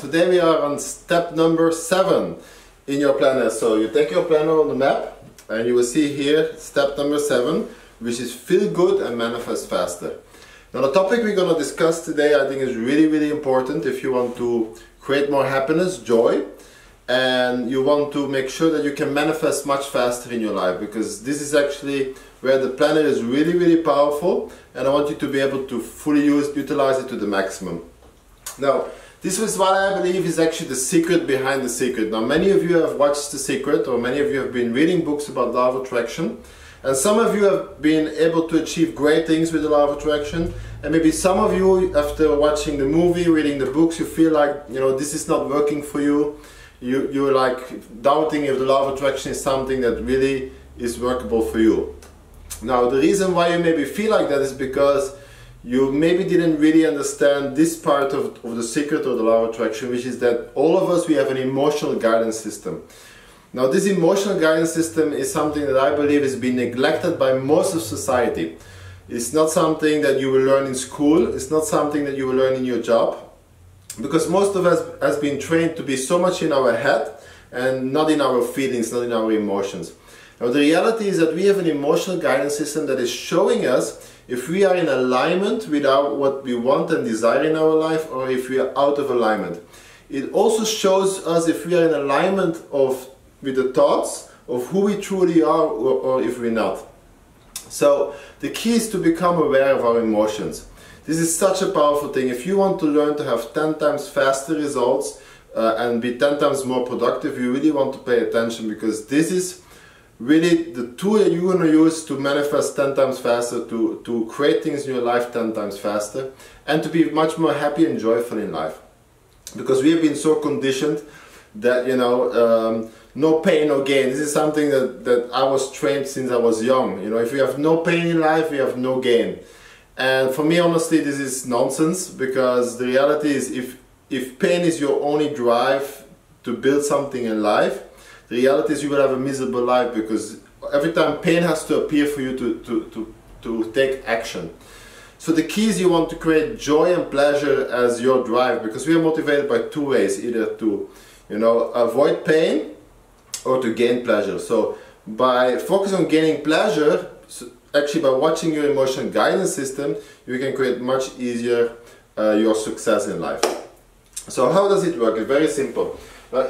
today we are on step number 7 in your planner. So you take your planner on the map and you will see here step number 7, which is feel good and manifest faster. Now the topic we're going to discuss today I think is really important if you want to create more happiness, joy, and you want to make sure that you can manifest much faster in your life, because this is actually where the planner is really powerful, and I want you to be able to fully utilize it to the maximum. Now, this is what I believe is actually the secret behind the secret. Now, many of you have watched The Secret, or many of you have been reading books about law of attraction, and some of you have been able to achieve great things with the law of attraction, and maybe some of you, after watching the movie, reading the books, you feel like, you know, this is not working for you. You're like doubting if the law of attraction is something that really is workable for you. Now, the reason why you maybe feel like that is because you maybe didn't really understand this part of the secret of the law of attraction, which is that all of us, we have an emotional guidance system. Now, this emotional guidance system is something that I believe has been neglected by most of society. It's not something that you will learn in school, it's not something that you will learn in your job, because most of us has been trained to be so much in our head and not in our feelings, not in our emotions. Now, the reality is that we have an emotional guidance system that is showing us if we are in alignment with what we want and desire in our life, or if we are out of alignment. It also shows us if we are in alignment with the thoughts of who we truly are, or if we're not. So the key is to become aware of our emotions. This is such a powerful thing. If you want to learn to have 10 times faster results and be 10 times more productive, you really want to pay attention, because this is really the tool that you're going to use to manifest 10 times faster, to create things in your life 10 times faster, and to be much more happy and joyful in life. Because we have been so conditioned that, you know, no pain, no gain. This is something that I was trained since I was young. You know, if you have no pain in life, you have no gain. And for me, honestly, this is nonsense, because the reality is if pain is your only drive to build something in life, the reality is you will have a miserable life, because every time pain has to appear for you to take action. So the key is you want to create joy and pleasure as your drive, because we are motivated by two ways, either to, you know, avoid pain or to gain pleasure. So by focusing on gaining pleasure, actually by watching your emotional guidance system, you can create much easier your success in life. So how does it work? It's very simple.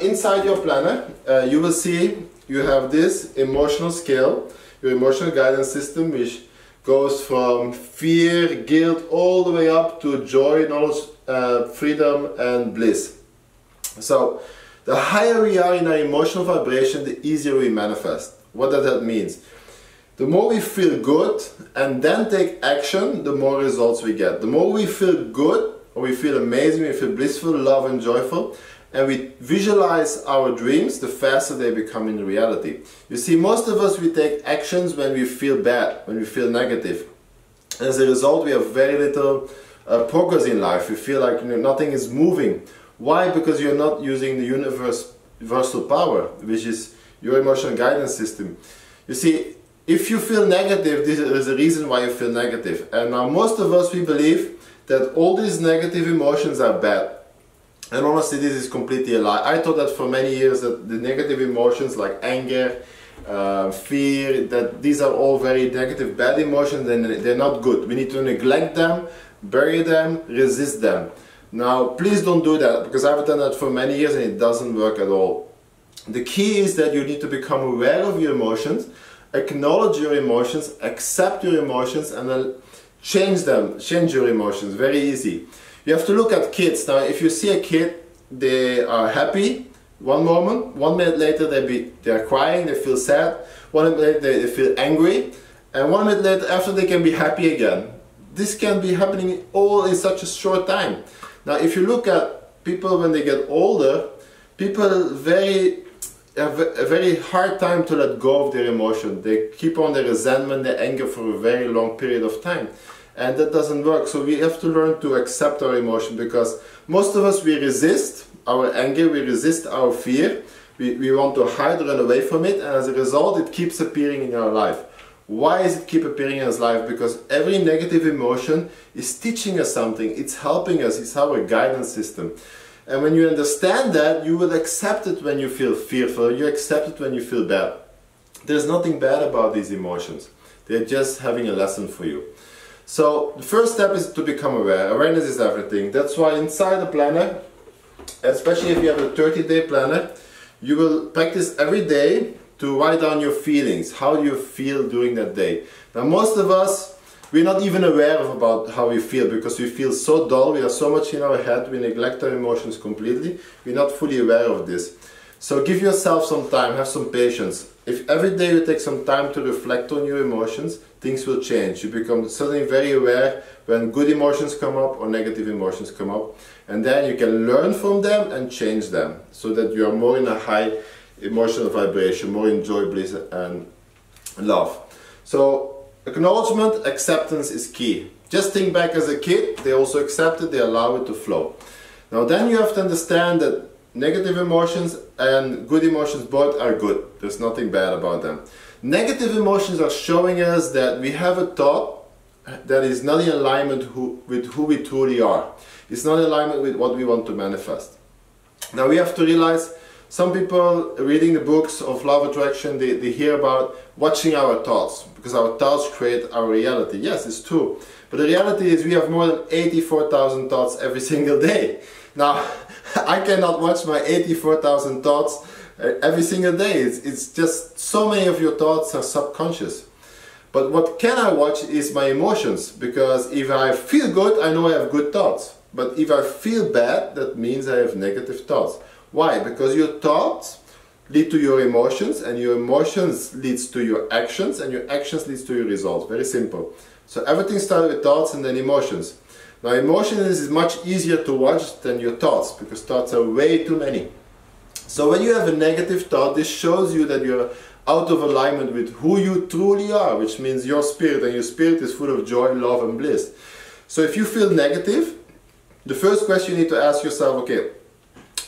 Inside your planner, you will see you have this emotional scale, your emotional guidance system, which goes from fear, guilt, all the way up to joy, knowledge, freedom and bliss. So the higher we are in our emotional vibration, the easier we manifest. What does that mean? The more we feel good and then take action, the more results we get. The more we feel good, or we feel amazing, we feel blissful, love and joyful, and we visualize our dreams, the faster they become in reality. You see, most of us, we take actions when we feel bad, when we feel negative. As a result, we have very little progress in life. We feel like, you know, nothing is moving. Why? Because you're not using the universal power, which is your emotional guidance system. You see, if you feel negative, there is a reason why you feel negative. And now most of us, we believe that all these negative emotions are bad. And honestly, this is completely a lie. I thought that for many years, that the negative emotions like anger, fear, that these are all very negative, bad emotions, and they're not good. We need to neglect them, bury them, resist them. Now, please don't do that, because I've done that for many years and it doesn't work at all. The key is that you need to become aware of your emotions, acknowledge your emotions, accept your emotions, and then change them, change your emotions. Very easy. You have to look at kids. Now, if you see a kid, they are happy one moment, 1 minute later they are crying, they feel sad, 1 minute later they feel angry, and 1 minute later after they can be happy again. This can be happening all in such a short time. Now, if you look at people when they get older, people have a very hard time to let go of their emotion. They keep on their resentment, their anger for a very long period of time. And that doesn't work. So we have to learn to accept our emotion, because most of us, we resist our anger, we resist our fear, we want to hide, run away from it, and as a result it keeps appearing in our life. Why is it keep appearing in our life? Because every negative emotion is teaching us something, it's helping us, it's our guidance system. And when you understand that, you will accept it when you feel fearful, you accept it when you feel bad. There's nothing bad about these emotions. They're just having a lesson for you. So the first step is to become aware. Awareness is everything. That's why inside the planner, especially if you have a 30-day planner, you will practice every day to write down your feelings. How do you feel during that day? Now most of us, we're not even aware of about how we feel because we feel so dull, we are so much in our head, we neglect our emotions completely. We're not fully aware of this. So give yourself some time, have some patience. If every day you take some time to reflect on your emotions, things will change. You become suddenly very aware when good emotions come up or negative emotions come up. And then you can learn from them and change them so that you are more in a high emotional vibration, more in joy, bliss and love. So acknowledgement, acceptance is key. Just think back as a kid, they also accept it, they allow it to flow. Now then you have to understand that negative emotions and good emotions both are good. There's nothing bad about them. Negative emotions are showing us that we have a thought that is not in alignment with who we truly are. It's not in alignment with what we want to manifest. Now we have to realize, some people reading the books of law of attraction, they hear about watching our thoughts, because our thoughts create our reality. Yes, it's true. But the reality is we have more than 84,000 thoughts every single day. Now, I cannot watch my 84,000 thoughts every single day. It's just so many of your thoughts are subconscious. But what can I watch is my emotions, because if I feel good, I know I have good thoughts. But if I feel bad, that means I have negative thoughts. Why? Because your thoughts lead to your emotions, and your emotions leads to your actions, and your actions leads to your results. Very simple. So everything starts with thoughts and then emotions. Now emotions is much easier to watch than your thoughts, because thoughts are way too many. So when you have a negative thought, this shows you that you're out of alignment with who you truly are, which means your spirit, and your spirit is full of joy, love and bliss. So if you feel negative, the first question you need to ask yourself, okay,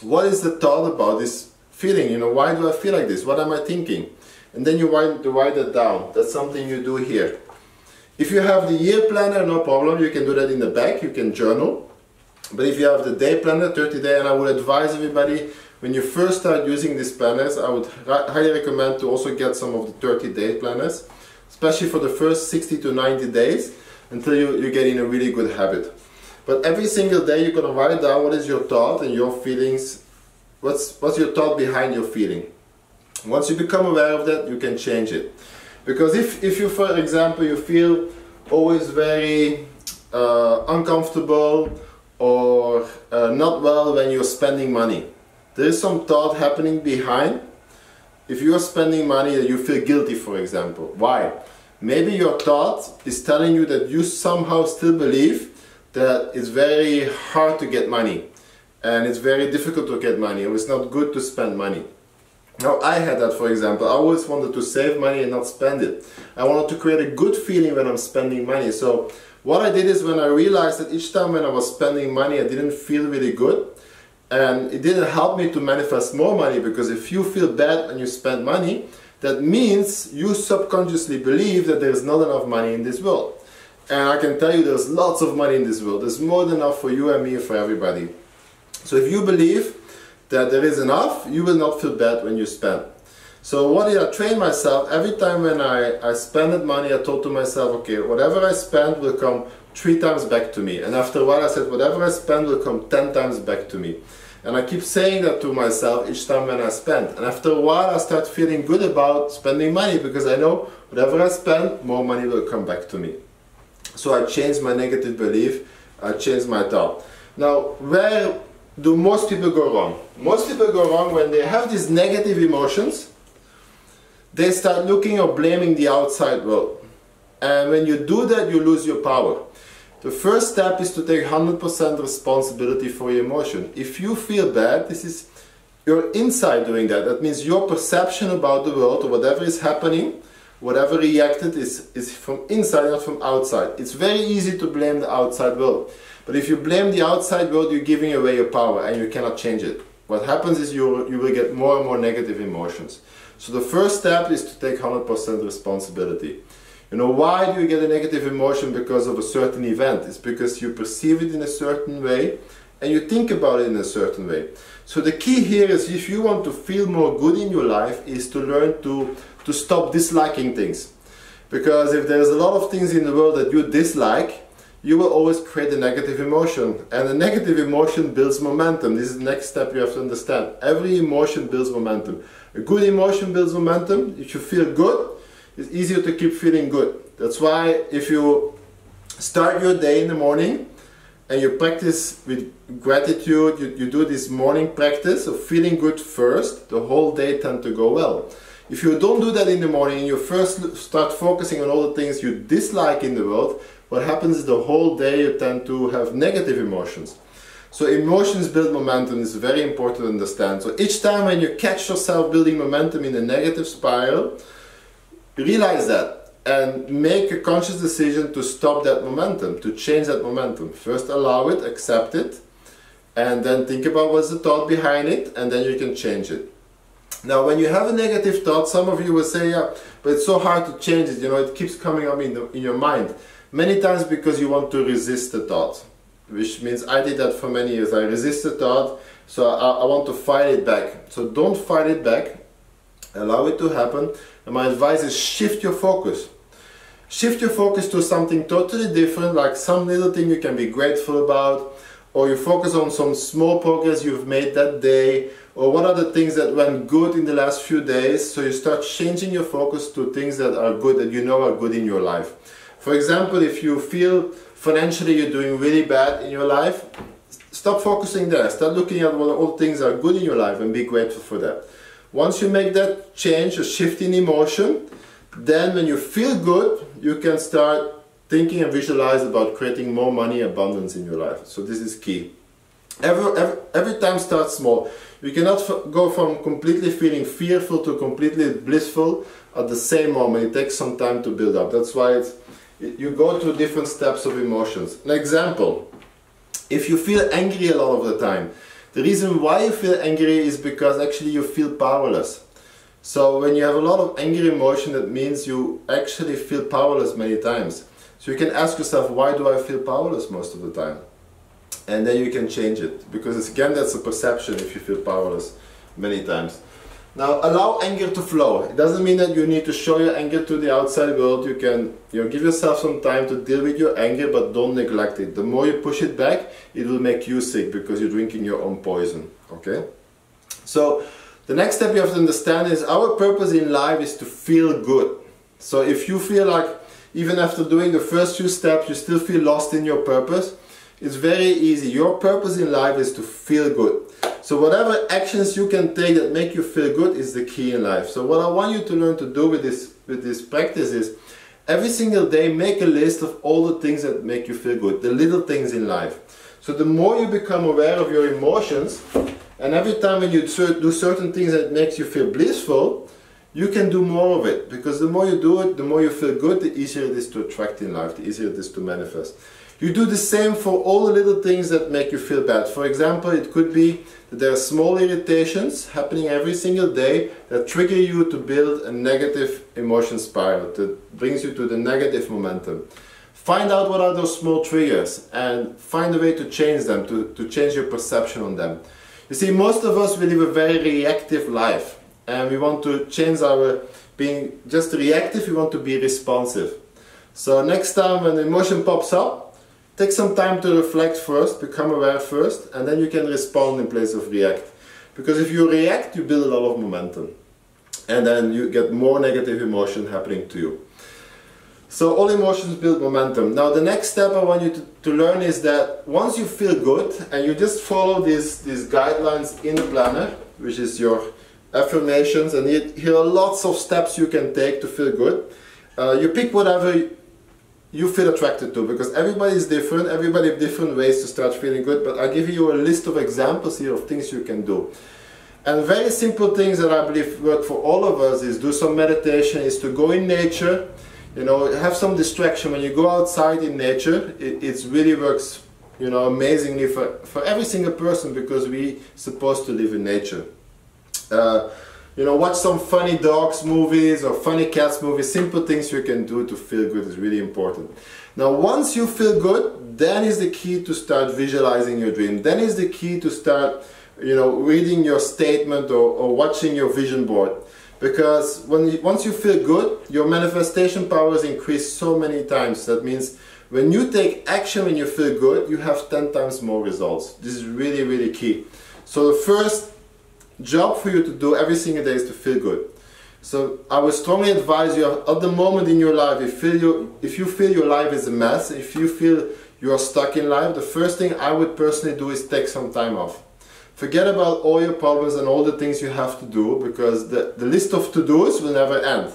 what is the thought about this feeling? You know, why do I feel like this? What am I thinking? And then you write it down. That's something you do here. If you have the year planner, no problem, you can do that in the back, you can journal. But if you have the day planner, 30-day, and I would advise everybody, when you first start using these planners, I would highly recommend to also get some of the 30-day planners, especially for the first 60 to 90 days, until you get in a really good habit. But every single day you're going to write down what is your thought and your feelings, what's your thought behind your feeling. Once you become aware of that, you can change it. Because if you, for example, you feel always very uncomfortable or not well when you're spending money, there is some thought happening behind. If you are spending money that you feel guilty, for example. Why? Maybe your thought is telling you that you somehow still believe that it's very hard to get money and it's very difficult to get money, or it's not good to spend money. Now I had that, for example. I always wanted to save money and not spend it. I wanted to create a good feeling when I'm spending money. So what I did is, when I realized that each time when I was spending money I didn't feel really good, and it didn't help me to manifest more money, because if you feel bad when you spend money, that means you subconsciously believe that there's not enough money in this world. And I can tell you there's lots of money in this world. There's more than enough for you and me and for everybody. So if you believe that there is enough, you will not feel bad when you spend. So what did I train myself? Every time when I spent money, I thought to myself, okay, whatever I spend will come 3 times back to me. And after a while I said, whatever I spend will come 10 times back to me. And I keep saying that to myself each time when I spend. And after a while I start feeling good about spending money, because I know whatever I spend, more money will come back to me. So I changed my negative belief, I changed my thought. Now, where do most people go wrong? Most people go wrong when they have these negative emotions. They start looking or blaming the outside world. And when you do that, you lose your power. The first step is to take 100% responsibility for your emotion. If you feel bad, this is your inside doing that. That means your perception about the world, or whatever is happening, whatever reacted is from inside, not from outside. It's very easy to blame the outside world. But if you blame the outside world, you're giving away your power and you cannot change it. What happens is you will get more and more negative emotions. So the first step is to take 100% responsibility. You know, why do you get a negative emotion because of a certain event? It's because you perceive it in a certain way and you think about it in a certain way. So the key here is, if you want to feel more good in your life, is to learn to stop disliking things. Because if there's a lot of things in the world that you dislike, you will always create a negative emotion. And a negative emotion builds momentum. This is the next step you have to understand. Every emotion builds momentum. A good emotion builds momentum. If you feel good, it's easier to keep feeling good. That's why if you start your day in the morning and you practice with gratitude, you do this morning practice of feeling good first, the whole day tends to go well. If you don't do that in the morning and you first start focusing on all the things you dislike in the world, what happens is the whole day you tend to have negative emotions. So emotions build momentum. Is very important to understand. So each time when you catch yourself building momentum in a negative spiral, realize that and make a conscious decision to stop that momentum, to change that momentum. First allow it, accept it, and then think about what's the thought behind it, and then you can change it. Now when you have a negative thought, some of you will say, yeah, but it's so hard to change it, you know, it keeps coming up in your mind. Many times because you want to resist the thought, which means I did that for many years. I resist the thought, so I want to fight it back. So don't fight it back, allow it to happen, and my advice is shift your focus. Shift your focus to something totally different, like some little thing you can be grateful about, or you focus on some small progress you've made that day, or what are the things that went good in the last few days. So you start changing your focus to things that are good, that you know are good in your life. For example, if you feel financially you're doing really bad in your life, stop focusing there. Start looking at what all things are good in your life and be grateful for that. Once you make that change, a shift in emotion, then when you feel good, you can start thinking and visualize about creating more money, abundance in your life. So this is key. Every time start small. You cannot go from completely feeling fearful to completely blissful at the same moment. It takes some time to build up. That's why you go through different steps of emotions. An example, if you feel angry a lot of the time, the reason why you feel angry is because actually you feel powerless. So when you have a lot of angry emotion, that means you actually feel powerless many times. So you can ask yourself, why do I feel powerless most of the time? And then you can change it, because again, that's a perception if you feel powerless many times. Now allow anger to flow. It doesn't mean that you need to show your anger to the outside world. You can, give yourself some time to deal with your anger, but don't neglect it. The more you push it back, it will make you sick because you're drinking your own poison. Okay? So the next step you have to understand is our purpose in life is to feel good. So if you feel like even after doing the first few steps you still feel lost in your purpose, it's very easy. Your purpose in life is to feel good. So whatever actions you can take that make you feel good is the key in life. So what I want you to learn to do with this practice is every single day make a list of all the things that make you feel good, the little things in life. So the more you become aware of your emotions, and every time when you do certain things that makes you feel blissful, you can do more of it. Because the more you do it, the more you feel good, the easier it is to attract in life, the easier it is to manifest. You do the same for all the little things that make you feel bad. For example, it could be that there are small irritations happening every single day that trigger you to build a negative emotion spiral that brings you to the negative momentum. Find out what are those small triggers and find a way to change them, to change your perception on them. You see, most of us, we live a very reactive life and we want to change our being just reactive, we want to be responsive. So next time when the emotion pops up, take some time to reflect first, become aware first, and then you can respond in place of react. Because if you react, you build a lot of momentum. And then you get more negative emotion happening to you. So all emotions build momentum. Now the next step I want you to learn is that once you feel good, and you just follow these guidelines in the planner, which is your affirmations, and here are lots of steps you can take to feel good. You pick whatever you feel attracted to, because everybody is different, everybody have different ways to start feeling good, but I'll give you a list of examples here of things you can do. And very simple things that I believe work for all of us is do some meditation, is to go in nature, have some distraction. When you go outside in nature, it really works, amazingly for every single person, because we're supposed to live in nature. You know, watch some funny dogs movies or funny cats movies. Simple things you can do to feel good is really important. Now once you feel good, then is the key to start visualizing your dream. Then is the key to start, you know, reading your statement or watching your vision board. Because once you feel good, your manifestation powers increase so many times. That means when you take action, when you feel good, you have 10 times more results. This is really, really key. So the first job for you to do every single day is to feel good. So I would strongly advise you at the moment in your life, if you feel your life is a mess, if you feel you are stuck in life, the first thing I would personally do is take some time off. Forget about all your problems and all the things you have to do, because the list of to-dos will never end.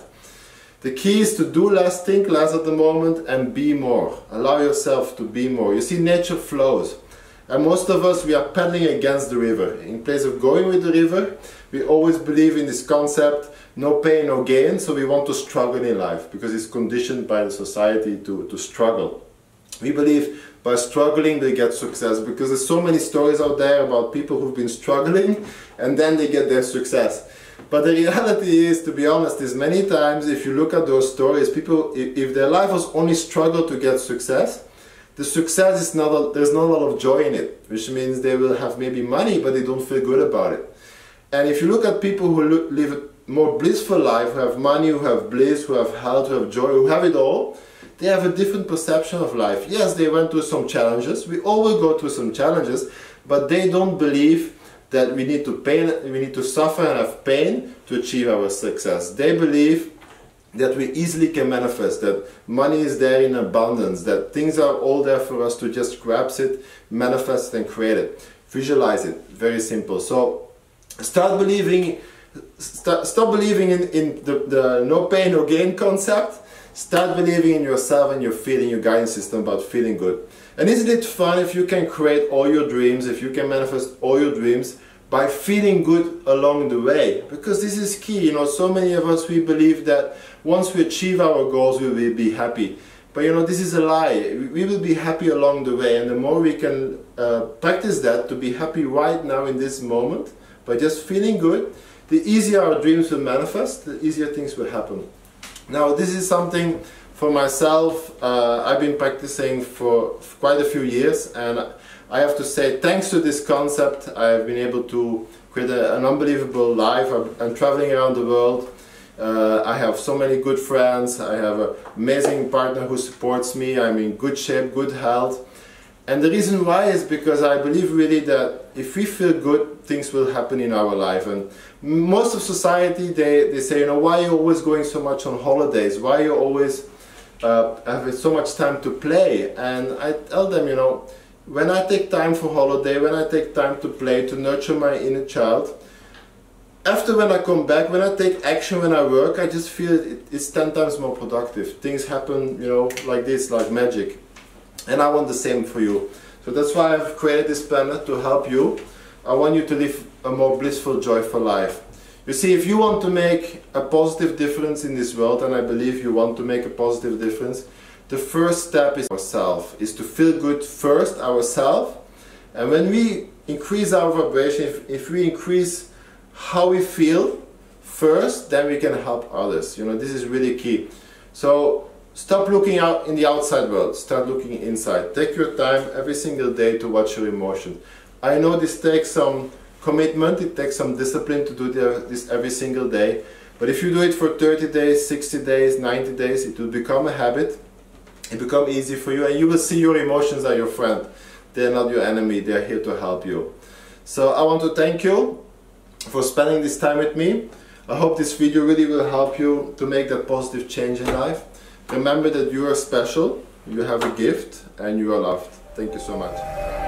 The key is to do less, think less at the moment, and be more. Allow yourself to be more. You see, nature flows. And most of us, we are paddling against the river. In place of going with the river, we always believe in this concept, no pain, no gain, so we want to struggle in life, because it's conditioned by the society to struggle. We believe by struggling they get success, because there's so many stories out there about people who've been struggling and then they get their success. But the reality is, to be honest, is many times if you look at those stories, people, if their life was only struggle to get success, the success is there's not a lot of joy in it, which means they will have maybe money but they don't feel good about it. And if you look at people who live a more blissful life, who have money, who have bliss, who have health, who have joy, who have it all, they have a different perception of life. Yes, they went through some challenges. We all will go through some challenges, but they don't believe that we need to suffer and have pain to achieve our success. They believe that we easily can manifest, that money is there in abundance, that things are all there for us to just grab it, manifest and create it. Visualize it. Very simple. So stop believing in the no pain, no gain concept. Start believing in yourself and your feeling, your guidance system about feeling good. And isn't it fun if you can create all your dreams, if you can manifest all your dreams by feeling good along the way? Because this is key. You know, so many of us, we believe that once we achieve our goals, we will be happy. But you know, this is a lie. We will be happy along the way, and the more we can practice that, to be happy right now in this moment, by just feeling good, the easier our dreams will manifest, the easier things will happen. Now this is something for myself, I've been practicing for quite a few years, and I have to say, thanks to this concept, I've been able to create an unbelievable life. I'm traveling around the world. I have so many good friends. I have an amazing partner who supports me. I'm in good shape, good health. And the reason why is because I believe really that if we feel good, things will happen in our life. And most of society, they say, you know, why are you always going so much on holidays? Why are you always having so much time to play? And I tell them, you know, when I take time for holiday, when I take time to play, to nurture my inner child, after when I come back, when I take action, when I work, I just feel it's 10 times more productive. Things happen, you know, like this, like magic. And I want the same for you. So that's why I've created this planet, to help you. I want you to live a more blissful, joyful life. You see, if you want to make a positive difference in this world, and I believe you want to make a positive difference, the first step is ourselves, is to feel good first, ourselves. And when we increase our vibration, if we increase how we feel first, then we can help others. You know, this is really key. So stop looking out in the outside world, start looking inside. Take your time every single day to watch your emotions. I know this takes some commitment, it takes some discipline to do this every single day, but if you do it for 30 days, 60 days, 90 days, it will become a habit, it will become easy for you, and you will see your emotions are your friend. They are not your enemy, they are here to help you. So I want to thank you for spending this time with me. I hope this video really will help you to make that positive change in life. Remember that you are special, you have a gift, and you are loved. Thank you so much.